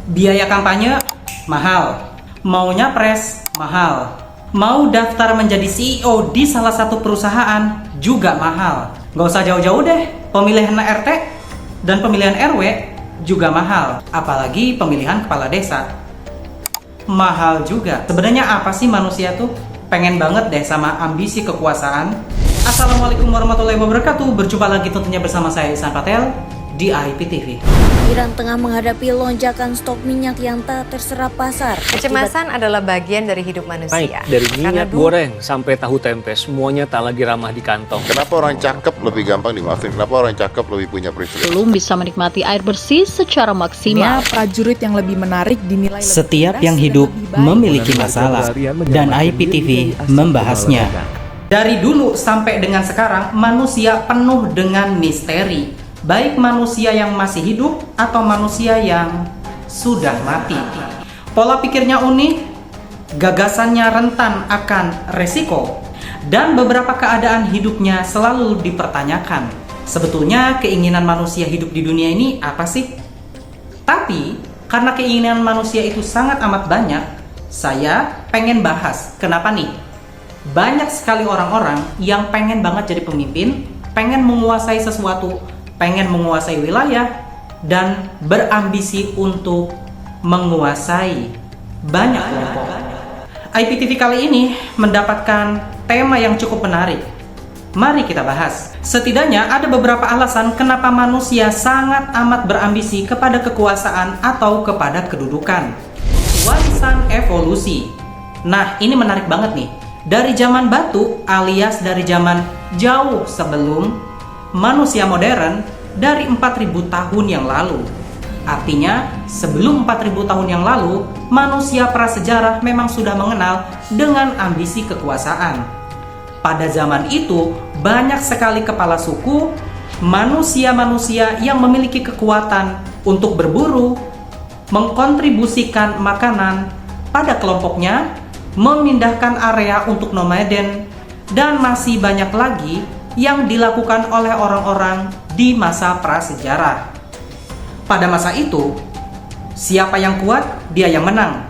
Biaya kampanye mahal, mau nyapres mahal, mau daftar menjadi CEO di salah satu perusahaan juga mahal. Gak usah jauh-jauh deh, pemilihan RT dan pemilihan RW juga mahal, apalagi pemilihan kepala desa. Mahal juga. Sebenarnya apa sih manusia tuh? Pengen banget deh sama ambisi kekuasaan. Assalamualaikum warahmatullahi wabarakatuh. Berjumpa lagi tentunya bersama saya Ihsan Patel di IPTV. Iran tengah menghadapi lonjakan stok minyak yang tak terserap pasar. Kecemasan adalah bagian dari hidup manusia. Baik, dari minyak goreng sampai tahu tempe, semuanya tak lagi ramah di kantong. Kenapa orang cakep lebih gampang dimaafin? Kenapa orang cakep lebih punya privilege? Belum bisa menikmati air bersih secara maksimal. Prajurit yang lebih menarik dinilai lebih Setiap cerdas yang dan hidup lebih baik. memiliki masalah dan IPTV membahasnya. Dari dulu sampai dengan sekarang, manusia penuh dengan misteri. Baik manusia yang masih hidup atau manusia yang sudah mati. Pola pikirnya unik, gagasannya rentan akan resiko, dan beberapa keadaan hidupnya selalu dipertanyakan. Sebetulnya keinginan manusia hidup di dunia ini apa sih? Tapi karena keinginan manusia itu sangat amat banyak, saya pengen bahas kenapa nih banyak sekali orang-orang yang pengen banget jadi pemimpin, pengen menguasai sesuatu, pengen menguasai wilayah, dan berambisi untuk menguasai banyak kelompok. IPTV kali ini mendapatkan tema yang cukup menarik. Mari kita bahas. Setidaknya ada beberapa alasan kenapa manusia sangat amat berambisi kepada kekuasaan atau kepada kedudukan. Warisan evolusi. Nah, ini menarik banget nih. Dari zaman batu alias dari zaman jauh sebelum manusia modern, dari 4.000 tahun yang lalu. Artinya, sebelum 4.000 tahun yang lalu, manusia prasejarah memang sudah mengenal dengan ambisi kekuasaan. Pada zaman itu, banyak sekali kepala suku, manusia-manusia yang memiliki kekuatan untuk berburu, mengkontribusikan makanan pada kelompoknya, memindahkan area untuk nomaden, dan masih banyak lagi yang dilakukan oleh orang-orang di masa prasejarah. Pada masa itu, siapa yang kuat, dia yang menang.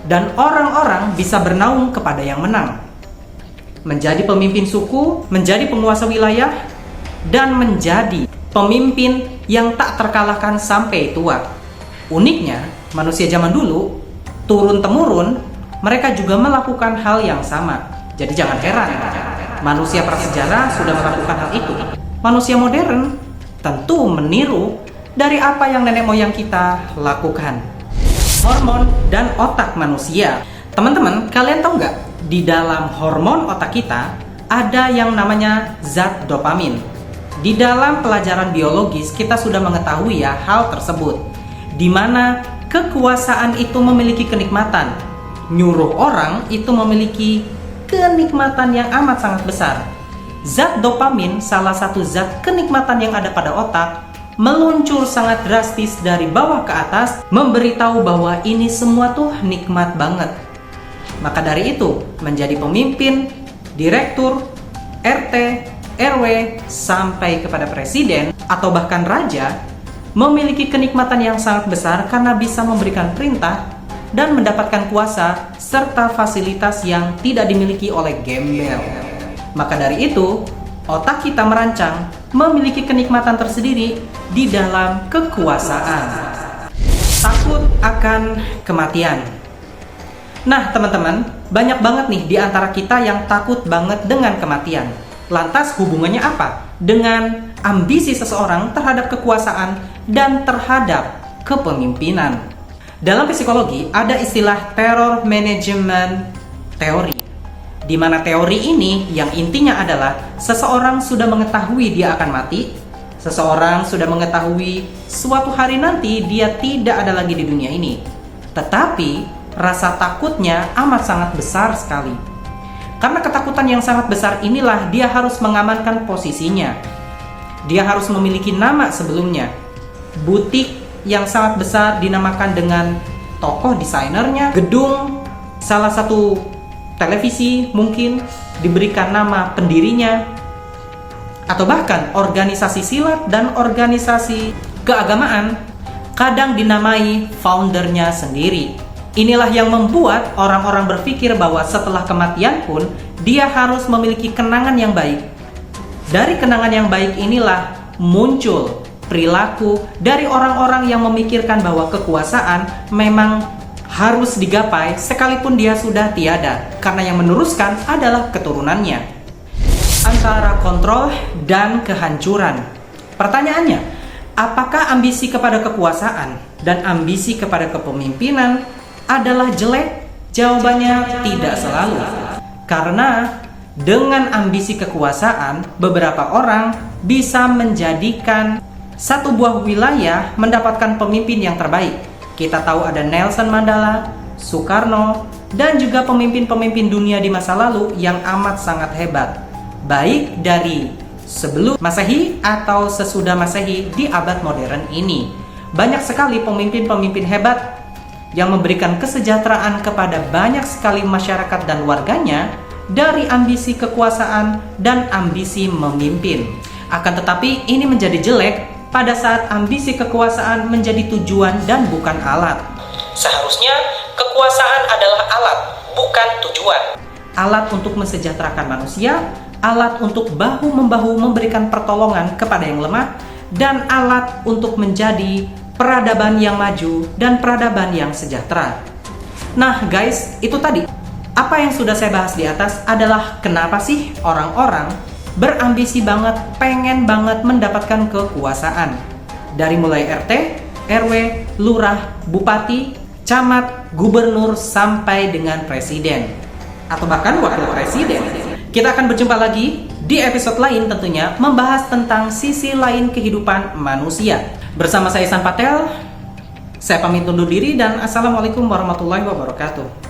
Dan orang-orang bisa bernaung kepada yang menang. Menjadi pemimpin suku, menjadi penguasa wilayah, dan menjadi pemimpin yang tak terkalahkan sampai tua. Uniknya, manusia zaman dulu, turun-temurun, mereka juga melakukan hal yang sama. Jadi jangan heran, manusia prasejarah sudah melakukan hal itu. Manusia modern tentu meniru dari apa yang nenek moyang kita lakukan. Hormon dan otak manusia. Teman-teman, kalian tahu nggak? Di dalam hormon otak kita ada yang namanya zat dopamin. Di dalam pelajaran biologis kita sudah mengetahui ya hal tersebut. Di mana kekuasaan itu memiliki kenikmatan. Nyuruh orang itu memiliki kenikmatan yang amat sangat besar. Zat dopamin, salah satu zat kenikmatan yang ada pada otak, meluncur sangat drastis dari bawah ke atas, memberitahu bahwa ini semua tuh nikmat banget. Maka dari itu, menjadi pemimpin, direktur, RT, RW, sampai kepada presiden, atau bahkan raja, memiliki kenikmatan yang sangat besar karena bisa memberikan perintah dan mendapatkan kuasa serta fasilitas yang tidak dimiliki oleh gembel. Maka dari itu, otak kita merancang memiliki kenikmatan tersendiri di dalam kekuasaan. Takut akan kematian. Nah, teman-teman, banyak banget nih di antara kita yang takut banget dengan kematian. Lantas hubungannya apa dengan ambisi seseorang terhadap kekuasaan dan terhadap kepemimpinan? Dalam psikologi ada istilah terror management teori, di mana teori ini yang intinya adalah seseorang sudah mengetahui dia akan mati, seseorang sudah mengetahui suatu hari nanti dia tidak ada lagi di dunia ini, tetapi rasa takutnya amat sangat besar sekali. Karena ketakutan yang sangat besar inilah dia harus mengamankan posisinya, dia harus memiliki nama sebelumnya, butik yang sangat besar dinamakan dengan tokoh desainernya, gedung salah satu televisi mungkin diberikan nama pendirinya, atau bahkan organisasi silat dan organisasi keagamaan. kadang dinamai foundernya sendiri. Inilah yang membuat orang-orang berpikir bahwa setelah kematian pun dia harus memiliki kenangan yang baik. Dari kenangan yang baik inilah muncul perilaku dari orang-orang yang memikirkan bahwa kekuasaan memang harus digapai sekalipun dia sudah tiada, karena yang meneruskan adalah keturunannya. Antara kontrol dan kehancuran. Pertanyaannya, apakah ambisi kepada kekuasaan dan ambisi kepada kepemimpinan adalah jelek? Jawabannya tidak selalu. Karena dengan ambisi kekuasaan, beberapa orang bisa menjadikan satu buah wilayah mendapatkan pemimpin yang terbaik. Kita tahu ada Nelson Mandela, Soekarno, dan juga pemimpin-pemimpin dunia di masa lalu yang amat sangat hebat. Baik dari sebelum Masehi atau sesudah Masehi di abad modern ini. Banyak sekali pemimpin-pemimpin hebat yang memberikan kesejahteraan kepada banyak sekali masyarakat dan warganya dari ambisi kekuasaan dan ambisi memimpin. Akan tetapi ini menjadi jelek pada saat ambisi kekuasaan menjadi tujuan dan bukan alat. Seharusnya kekuasaan adalah alat, bukan tujuan. Alat untuk mensejahterakan manusia, alat untuk bahu-membahu memberikan pertolongan kepada yang lemah, dan alat untuk menjadi peradaban yang maju dan peradaban yang sejahtera. Nah guys, itu tadi. Apa yang sudah saya bahas di atas adalah kenapa sih orang-orang berambisi banget, pengen banget mendapatkan kekuasaan. Dari mulai RT, RW, lurah, bupati, camat, gubernur, sampai dengan presiden. Atau bahkan wakil presiden. Kita akan berjumpa lagi di episode lain tentunya, membahas tentang sisi lain kehidupan manusia. Bersama saya Ihsan Patel, saya pamit undur diri dan Assalamualaikum warahmatullahi wabarakatuh.